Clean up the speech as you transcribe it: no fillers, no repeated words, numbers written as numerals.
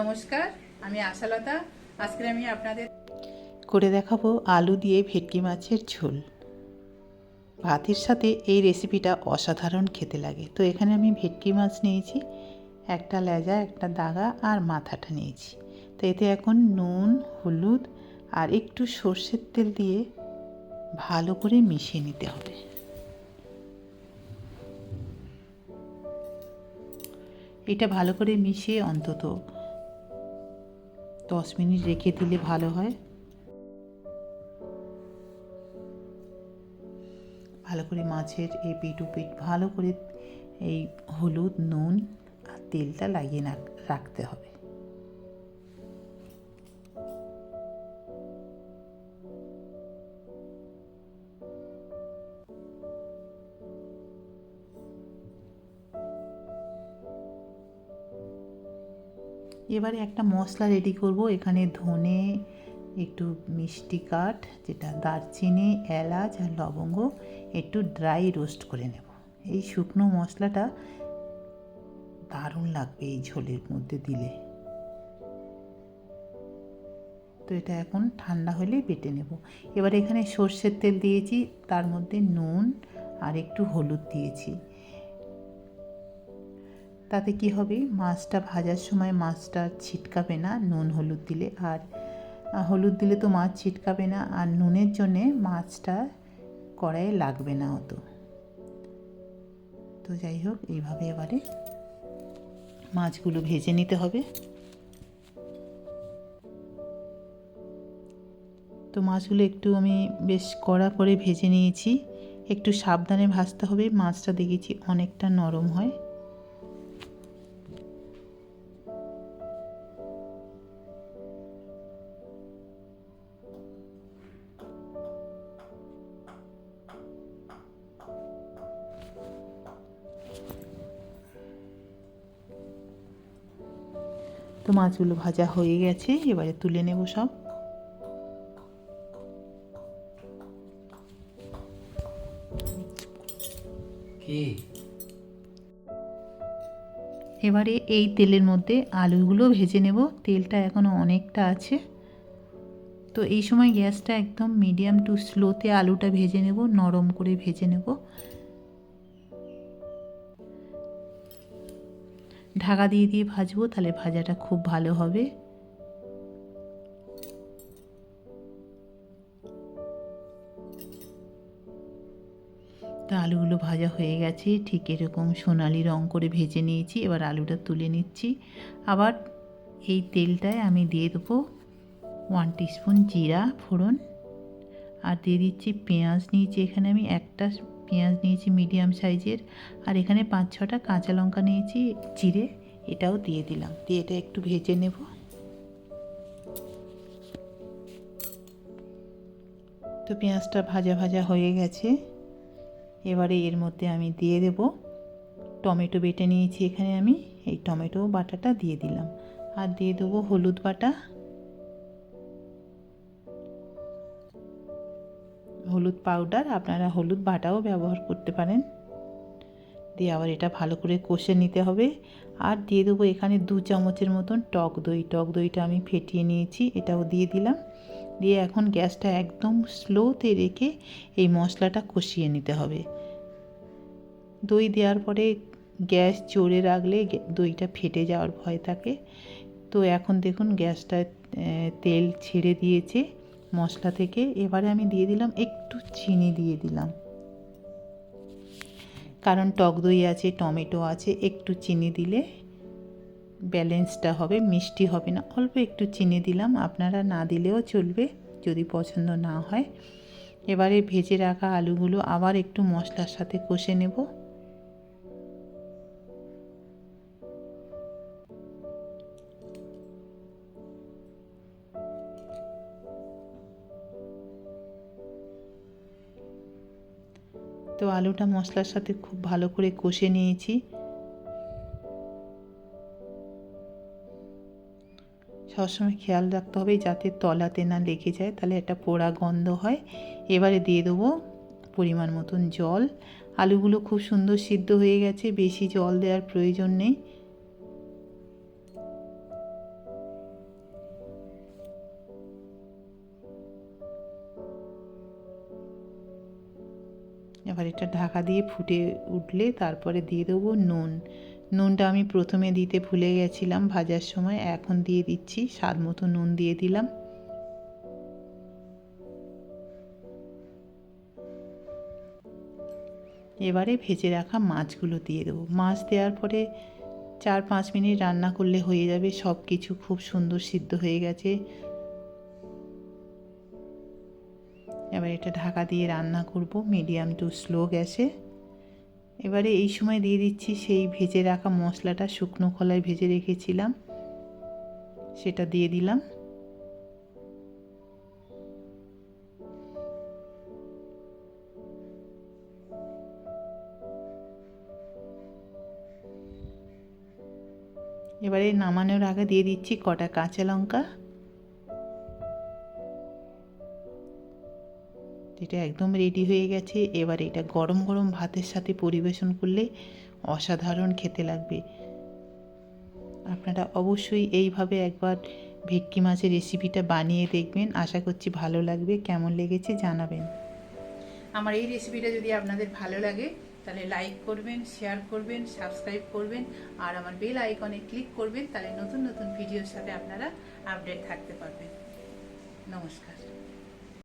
নমস্কার, আমি আশালতা। আজকে আমি আপনাদের করে দেখাবো আলু দিয়ে ভেটকি মাছের ঝোল। ভাতের সাথে এই রেসিপিটা অসাধারণ খেতে লাগে। তো এখানে আমি ভেটকি মাছ নিয়েছি, একটা লেজা, একটা দাগা আর মাথাটা নিয়েছি। তো এতে এখন নুন, হলুদ আর একটু সর্ষের তেল দিয়ে ভালো করে মিশিয়ে নিতে হবে। এটা ভালো করে মিশিয়ে অন্তত 10 মিনিট রেখে দিলে ভালো হয়। ভালো করে মাছের এই পিঠ উপিঠ ভালো করে এই হলুদ, নুন আর তেলটা লাগিয়ে রাখতে হবে। এবারে একটা মশলা রেডি করব। এখানে ধনে, একটু মিষ্টি কাঠ, যেটা দারচিনি, এলাচ আর লবঙ্গ একটু ড্রাই রোস্ট করে নেব। এই শুকনো মশলাটা দারুণ লাগবে এই ঝোলের মধ্যে দিলে। তো এটা এখন ঠান্ডা হলে বেটে নেব। এবার এখানে সর্ষের তেল দিয়েছি, তার মধ্যে নুন আর একটু হলুদ দিয়েছি। তাতে কি হবে, মাছটা ভাজার সময় মাছটা ছিটকাবে না নুন হলুদ দিলে। আর হলুদ দিলে তো মাছ ছিটকাবে না, আর নুনের জন্যে মাছটা কড়াইয়ে লাগবে না অত। তো যাই হোক, এইভাবে এবারে মাছগুলো ভেজে নিতে হবে। তো মাছগুলো একটু আমি বেশ কড়া করে ভেজে নিয়েছি। একটু সাবধানে ভাজতে হবে, মাছটা দেখেছি অনেকটা নরম হয়। তো মাছগুলো ভাজা হয়ে গেছে, এবারে তুলে নেব সব। এবারে এই তেলের মধ্যে আলুগুলো ভেজে নেব। তেলটা এখনও অনেকটা আছে। তো এই সময় গ্যাসটা একদম মিডিয়াম টু স্লোতে আলুটা ভেজে নেব, নরম করে ভেজে নেব। ঢাকা দিয়ে দিয়ে ভাজবো, তাহলে ভাজাটা খুব ভালো হবে। তো আলুগুলো ভাজা হয়ে গেছে, ঠিক এরকম সোনালি রং করে ভেজে নিয়েছি। এবার আলুটা তুলে নিচ্ছি। আবার এই তেলটায় আমি দিয়ে দেবো 1 টিস্পুন জিরা ফোড়ন, আর দিয়ে দিচ্ছি পেঁয়াজ নিয়েছি। এখানে আমি একটা পেঁয়াজ নিয়েছি মিডিয়াম সাইজের, আর এখানে 5-6টা কাঁচা লঙ্কা নিয়েছি চিড়ে, এটাও দিয়ে দিলাম। দিয়ে এটা একটু ভেজে নেব। তো পেঁয়াজটা ভাজা ভাজা হয়ে গেছে। এবারে এর মধ্যে আমি দিয়ে দেব টমেটো বেটে নিয়েছি। এখানে আমি এই টমেটো বাটাটা দিয়ে দিলাম, আর দিয়ে দেবো হলুদ বাটা, হলুদ পাউডার, আপনারা হলুদ বাটাও ব্যবহার করতে পারেন। দিয়ে আবার এটা ভালো করে কষে নিতে হবে। আর দিয়ে দেবো এখানে 2 চামচের মতন টক দই। টক দইটা আমি ফেটিয়ে নিয়েছি, এটাও দিয়ে দিলাম। দিয়ে এখন গ্যাসটা একদম স্লোতে রেখে এই মশলাটা কষিয়ে নিতে হবে। দই দেওয়ার পরে গ্যাস জোরে রাখলে দইটা ফেটে যাওয়ার ভয় থাকে। তো এখন দেখুন গ্যাসটা তেল ছেড়ে দিয়েছে মশলা থেকে। এবারে আমি দিয়ে দিলাম একটু চিনি দিয়ে দিলাম, কারণ টক দই আছে, টমেটো আছে, একটু চিনি দিলে ব্যালেন্সটা হবে, মিষ্টি হবে না। অল্প একটু চিনি দিলাম, আপনারা না দিলেও চলবে যদি পছন্দ না হয়। এবারে ভেজে রাখা আলুগুলো আবার একটু মশলার সাথে কষে নেব। তো আলুটা মশলার সাথে খুব ভালো করে কষে নিয়েছি। সবসময় খেয়াল রাখতে হবে যাতে তলাতে না লেগে যায়, তাহলে একটা পোড়া গন্ধ হয়। এবারে দিয়ে দেবো পরিমাণ মতন জল। আলুগুলো খুব সুন্দর সিদ্ধ হয়ে গেছে, বেশি জল দেওয়ার প্রয়োজন নেই। এবার এটা ঢাকা দিয়ে ফুটে উঠলে তারপরে দিয়ে দেবো নুন। নুনটা আমি প্রথমে দিতে ভুলে গেছিলাম ভাজার সময়, এখন দিয়ে দিচ্ছি, স্বাদ মতো নুন দিয়ে দিলাম। এবারে ভেজে রাখা মাছগুলো দিয়ে দেবো। মাছ দেওয়ার পরে 4-5 মিনিট রান্না করলে হয়ে যাবে, সব কিছু খুব সুন্দর সিদ্ধ হয়ে গেছে। এবার এটা ঢাকা দিয়ে রান্না করব মিডিয়াম টু স্লো গ্যাসে। এবারে এই সময় দিয়ে দিচ্ছি সেই ভেজে রাখা মশলাটা, শুকনো খোলায় ভেজে রেখেছিলাম, সেটা দিয়ে দিলাম। এবারে নামানোর আগে দিয়ে দিচ্ছি কটা কাঁচা লঙ্কা। এটা একদম রেডি হয়ে গেছে। এবার এটা গরম গরম ভাতের সাথে পরিবেশন করলে অসাধারণ খেতে লাগবে। আপনারা অবশ্যই এইভাবে একবার ভেটকি মাছের রেসিপিটা বানিয়ে দেখবেন, আশা করছি ভালো লাগবে। কেমন লেগেছে জানাবেন। আমার এই রেসিপিটা যদি আপনাদের ভালো লাগে তাহলে লাইক করবেন, শেয়ার করবেন, সাবস্ক্রাইব করবেন আর আমার বেল আইকনে ক্লিক করবেন, তাহলে নতুন নতুন ভিডিওর সাথে আপনারা আপডেট থাকতে পারবেন। নমস্কার।